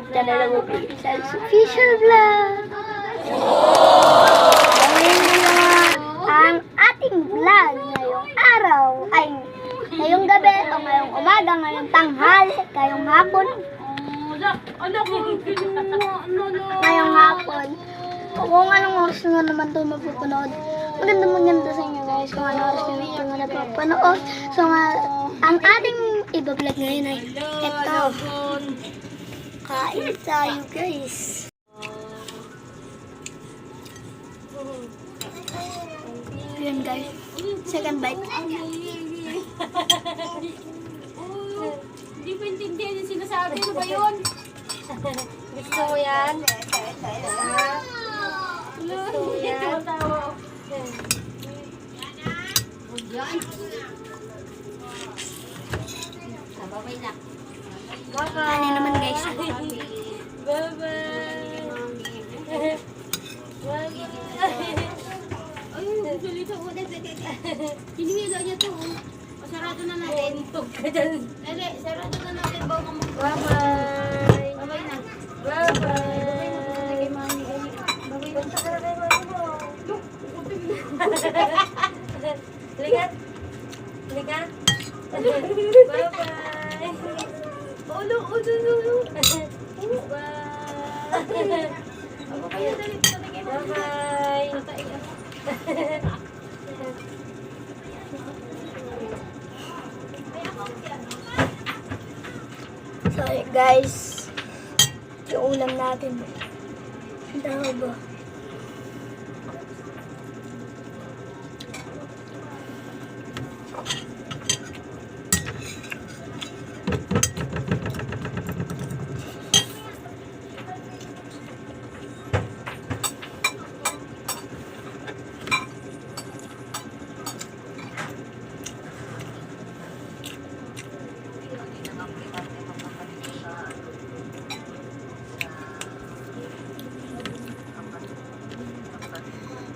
YouTube channel ng Pixels Official Vlog. Ang ating vlog ngayong araw ay ngayong gabi o ngayong umaga, ngayong tanghali, ngayong hapon. Ngayong hapon. Kung anong oras nyo naman ito mapapanood. Maganda sa inyo guys kung anong oras nyo ito mapapanood. So ang ating iba-vlog ngayon ay ito. Kain tayo guys. Yun guys. Second bite. Hindi ko intindihan yung sinasabi. Ano ba yun? Gusto mo yan? Gusto mo yan? Babay na. Ano naman guys? Bye-bye. Ay, salita ko. Hinihila niya to. Sarado na natin. Dali, sarado na natin. Bye-bye. Bye-bye na. Bye-bye. Punta ka na kay mami mo. Ligat. Ligat. Bye-bye. Ulo. Bye. Ako kayo, dali. Bye-bye. Sorry guys. Yung ulam natin. Daw ba?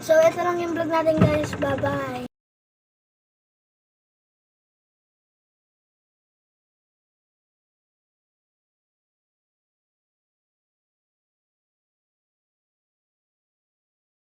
So, ito lang yung vlog natin guys. Bye-bye.